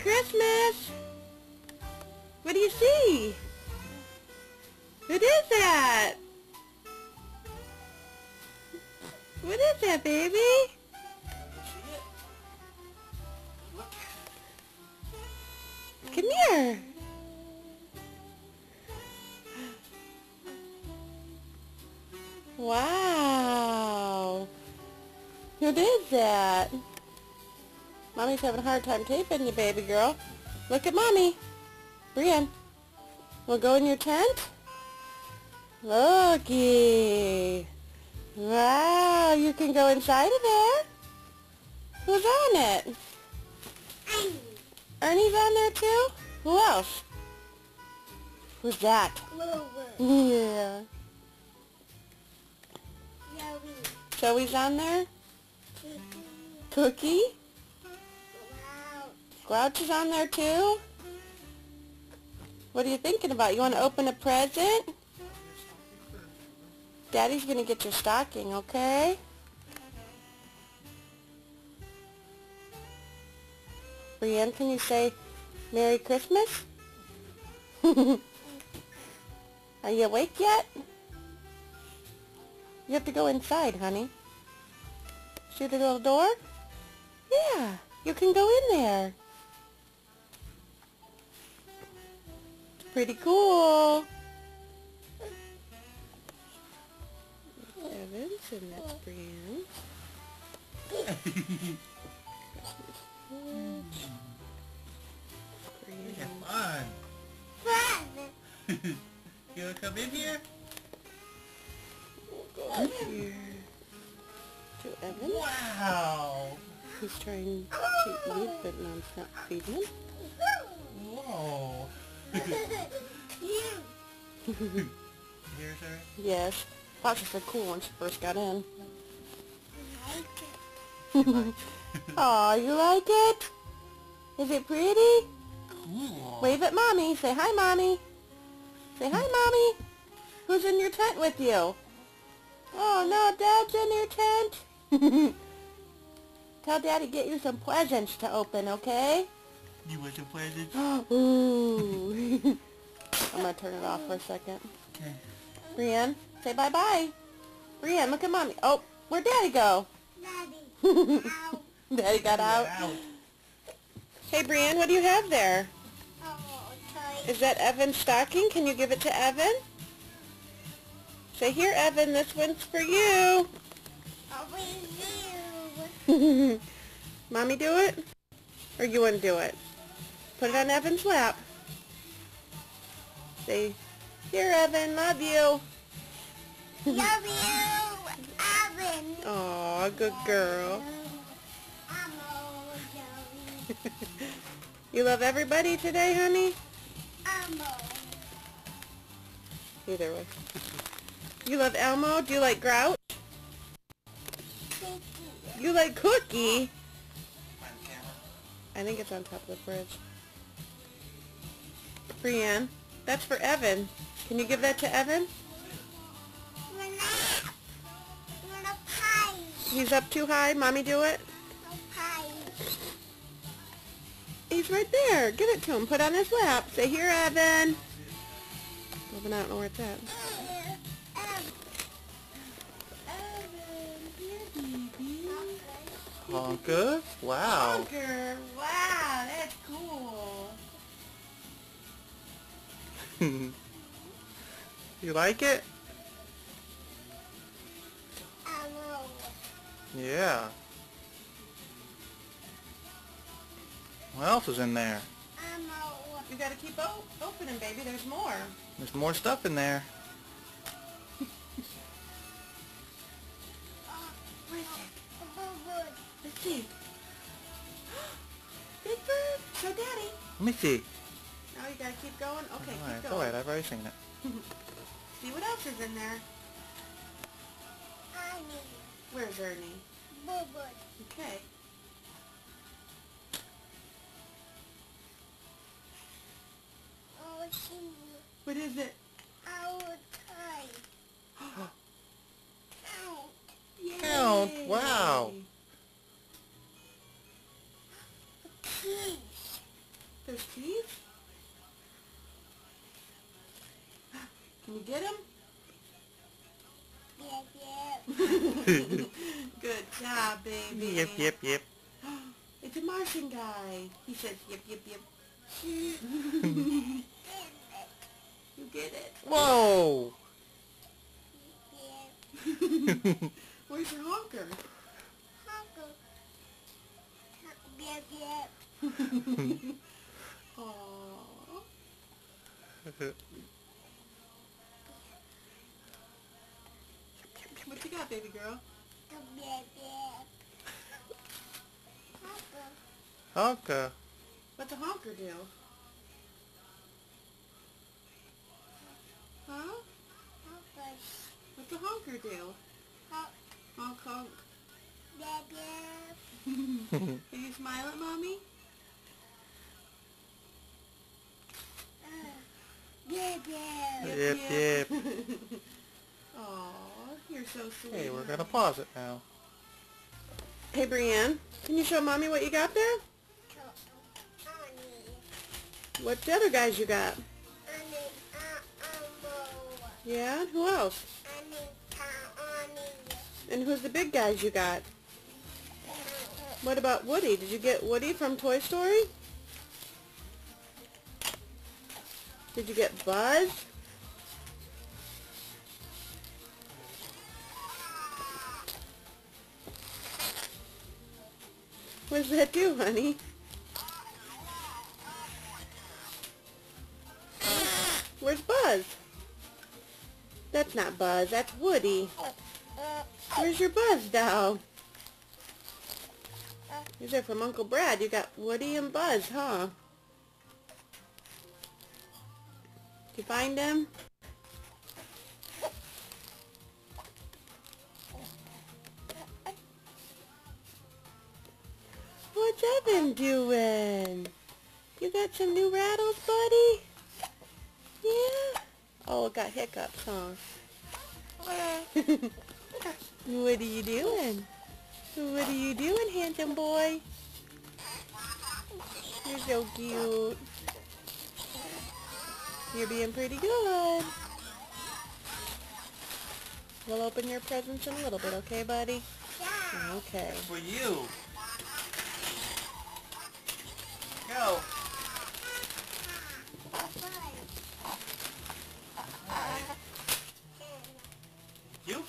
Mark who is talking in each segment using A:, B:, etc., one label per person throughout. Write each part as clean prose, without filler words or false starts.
A: Christmas! What do you see? What is that? What is that, baby?
B: See it? Look at it.
A: Come here. Wow. What is that? Mommy's having a hard time taping you, baby girl. Look at Mommy. Brienne, we'll go in your tent? Looky. Wow, you can go inside of there. Who's on it?
C: Ernie.
A: Ernie's on there too? Who else? Who's that?
C: Lower.
A: Yeah.
C: Joey.
A: Joey's on there?
C: Kiki.
A: Cookie?
C: Wow.
A: Grouch is on there too? What are you thinking about? You want to open a present? Daddy's going to get your stocking, okay? Brienne, can you say Merry Christmas? Are you awake yet? You have to go inside, honey. See the little door? Yeah, you can go in there. It's pretty cool. Evans, and that's Brienne.
B: Have fun.
C: Fun.
B: You wanna come in here?
A: We'll go over here to Evan.
B: Wow.
A: He's trying to eat, but Mom's not feeding him.
B: Whoa.
C: You.
B: Here's her.
A: Yes. Thought she said cool when she first got in.
C: Like it.
A: Aw, you like it? Is it pretty?
B: Cool.
A: Wave at Mommy. Say hi, Mommy. Say hi, Mommy. Who's in your tent with you? Oh, no, Dad's in your tent. Tell Daddy get you some presents to open, okay?
B: You want some presents?
A: Ooh. I'm going to turn it off for a second.
B: Okay.
A: Brienne, say bye-bye. Brienne, look at Mommy. Oh, where'd Daddy go?
C: Daddy. Ow.
A: Daddy got out.
B: Out.
A: Hey, Brienne, what do you have there?
C: Oh, toy.
A: Is that Evan's stocking? Can you give it to Evan? Say, here, Evan, this one's for you.
C: Over you.
A: Mommy do it? Or you want to do it? Put it on Evan's lap. Say, here, Evan, love you.
C: Love you, Evan.
A: Aw, good girl.
C: I'm old, Joey.
A: You love everybody today, honey?
C: I'm old.
A: Either way. You love Elmo? Do you like Grouch?
C: Kiki.
A: You like Cookie?
B: On camera.
A: I think it's on top of the fridge. Brienne, that's for Evan. Can you give that to Evan?
C: We're not. We're not pie.
A: He's up too high. Mommy do it?
C: No pie.
A: He's right there. Give it to him. Put on his lap. Say, here, Evan. Well, but I don't know where it's at. Evan, here, baby.
B: Honka? Wow.
A: Honker. Wow, that's cool.
B: You like it?
C: Elmo.
B: Yeah. What else is in there?
C: Elmo.
A: You gotta keep opening, baby. There's more.
B: There's more stuff in there.
A: Where is it?
C: Boo-boo.
A: Let's see. Big bird. Show Daddy.
B: Let me see.
A: Now you gotta keep going. Okay,
B: Alright,
A: keep
B: go
A: going.
B: ahead. I've already seen it.
A: See what else is in there.
C: Ernie.
A: Where's Ernie?
C: Boo-boo.
A: Okay.
C: Oh, see.
A: What is it?
C: Our toy. Count.
B: Count.
A: Yay.
B: Wow.
C: Keys.
A: his teeth? Can you get him?
C: Yep, yep.
A: Good job, baby.
B: Yep, yep, yep.
A: It's a Martian guy. He says yep, yep, yep. You get it.
B: Whoa!
C: Yep.
A: Where's your honker?
C: Honker. Yep, yep.
A: Aww. What you got, baby girl?
C: Yep, yep. Honker.
B: Honka.
A: What's a honker do? Huh?
C: Honkers.
A: What's a honker do?
C: Honk.
A: Honk honk.
C: Yep, yep.
A: Can you smile at mommy?
C: Yep, yep.
B: Yep, yep.
A: Aw, you're so sweet.
B: Hey, we're gonna pause it now.
A: Hey, Brienne, can you show mommy what you got there?
C: Honey.
A: What the other guys you got?
C: Honey.
A: Yeah, who else?
C: Honey.
A: And who's the big guys you got? What about Woody? Did you get Woody from Toy Story? Did you get Buzz? What does that do, honey? Where's Buzz? That's not Buzz, that's Woody. Where's your Buzz doll? These are from Uncle Brad. You got Woody and Buzz, huh? Did you find them? What's Evan doing? You got some new rattles, buddy? Yeah? Oh, it got hiccups, huh? What are you doing? What are you doing, handsome boy? You're so cute. You're being pretty good. We'll open your presents in a little bit, okay, buddy?
C: Yeah.
A: Okay.
B: For you. Go. You?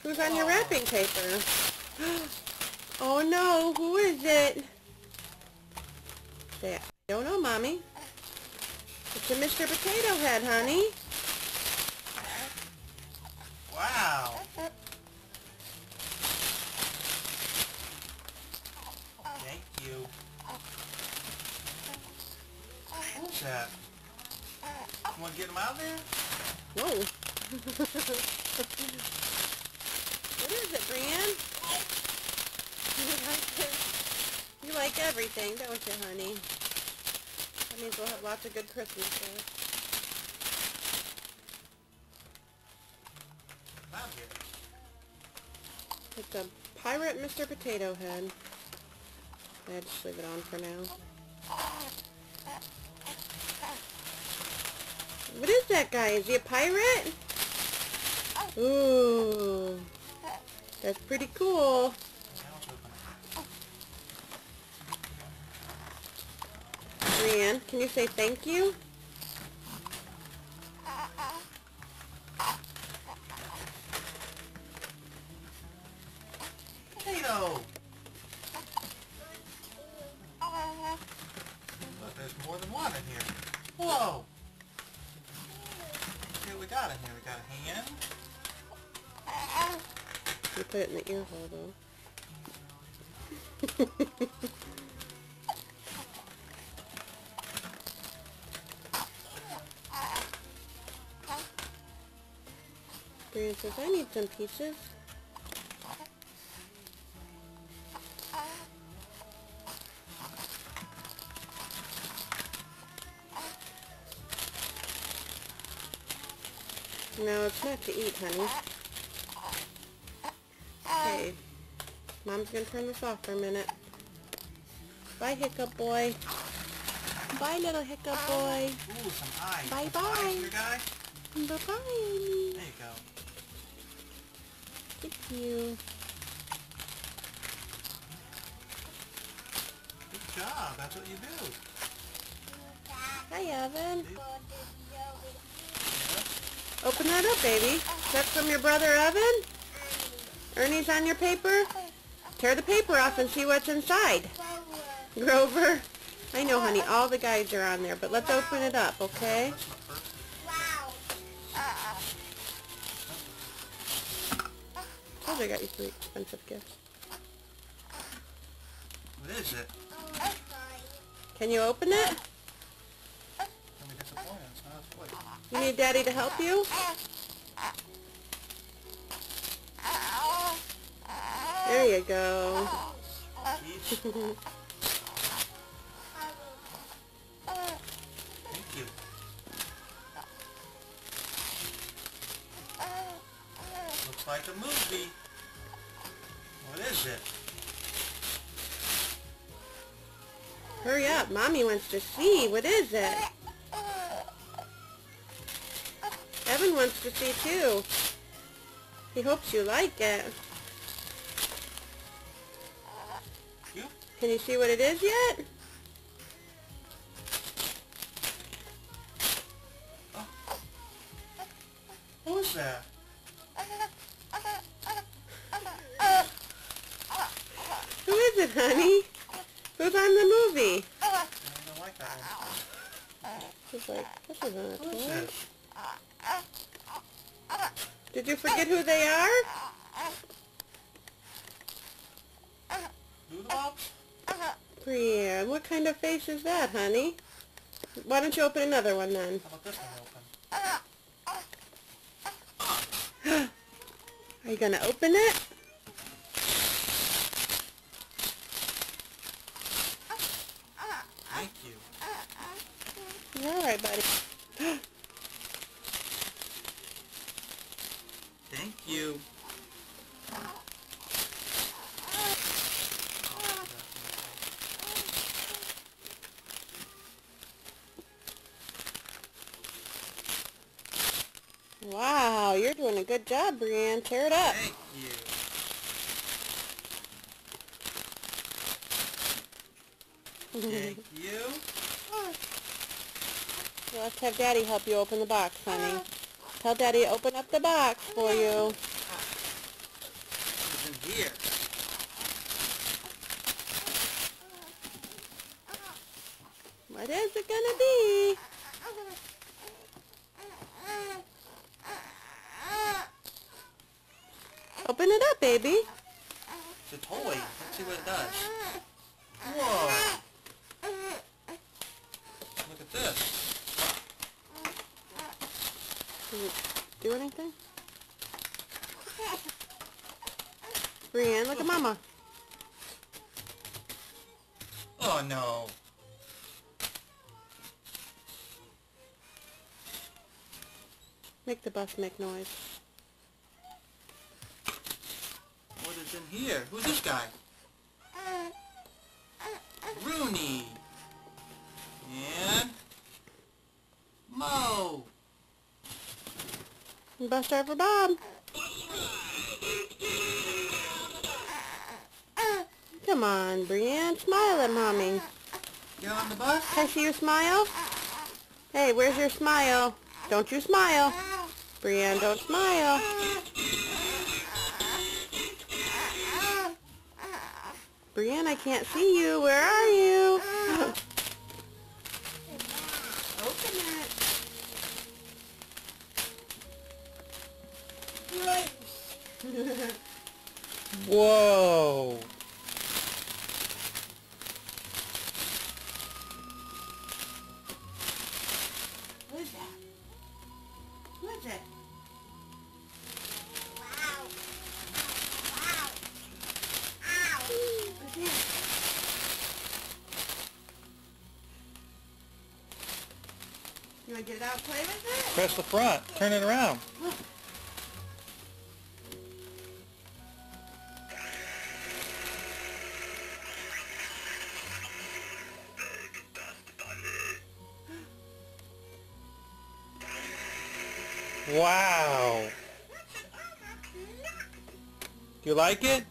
A: Who's on your wrapping paper? Oh no, who is it? Say, I don't know, Mommy. It's a Mr. Potato Head, honey.
B: Wow. Thank you. Who's that? You want to get him out there?
A: Whoa. What is it, Brienne? You like everything, don't you, honey? That means we'll have lots of good Christmas gifts.
B: Found it.
A: It's a pirate Mr. Potato Head. I'll just leave it on for now. What is that guy? Is he a pirate? Ooh. That's pretty cool. Brienne, can you say thank you?
B: Potato. Look, there's more than one in here. Whoa. Let's see what we got in here. We got a hand.
A: You put it in the ear hole, though. Brienne says, I need some peaches. No, it's not to eat, honey. Okay. Mom's gonna turn this off for a minute. Bye, Hiccup Boy. Bye, little Hiccup Boy.
B: Ooh, some eyes.
A: Bye-bye.
B: Some eyes here, guy?
A: Bye-bye.
B: There you go.
A: Thank you.
B: Good job. That's what you do.
A: Hi, Evan.
B: See?
A: Open that up, baby. That's from your brother, Evan? Ernie's on your paper? Tear the paper off and see what's inside. Grover. I know, honey. All the guys are on there, but let's open it up, okay?
B: Let's look first.
C: Wow.
A: Oh, they got you 3 expensive gifts.
B: What is it?
A: Can you open it?
B: Can we disappoint us, huh? Wait.
A: You need Daddy to help you? There you go.
B: Jeez. Thank you. Looks like a movie. What is it?
A: Hurry up. Mommy wants to see. What is it? Evan wants to see too. He hopes you like it.
B: You?
A: Can you see what it is yet?
B: Oh. Who is that?
A: Who is it, honey? Who's on the movie?
B: I don't like that one.
A: She's like, this isn't a
B: Who is
A: toy.
B: it?
A: Did you forget who they are?
B: Doodle Bobs?
A: Brienne, what kind of face is that, honey? Why don't you open another one then?
B: How about this one open?
A: Are you going to open it?
B: Thank you.
A: All right, buddy.
B: Thank you.
A: Wow, you're doing a good job, Brienne. Tear it up.
B: Thank you. Thank you.
A: Well, let's have Daddy help you open the box, honey. Tell Daddy to open up the box for you.
B: What's in here?
A: What is it gonna be? Open it up, baby.
B: It's a toy. Let's see what it does. Whoa. Look at this.
A: Does it do anything? Brienne, look at Mama.
B: Oh no.
A: Make the bus make noise.
B: What is in here? Who's this guy? Rooney. And Mo.
A: Bus driver Bob. Come on, Brienne. Smile at Mommy.
B: You're on the bus?
A: Can I see your smile? Hey, where's your smile? Don't you smile. Brienne, don't smile. Brienne, I can't see you. Where are you? Open it.
B: Whoa.
A: What is that? What is it?
C: Wow. Wow. Ow.
A: What's that? You want to get it out and play with it?
B: Press the front. Turn it around. Wow. You like it?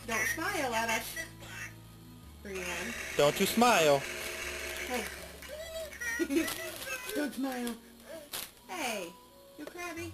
A: Don't smile at us, Brienne.
B: Don't you smile.
A: Hey. Don't smile. Hey, you crabby.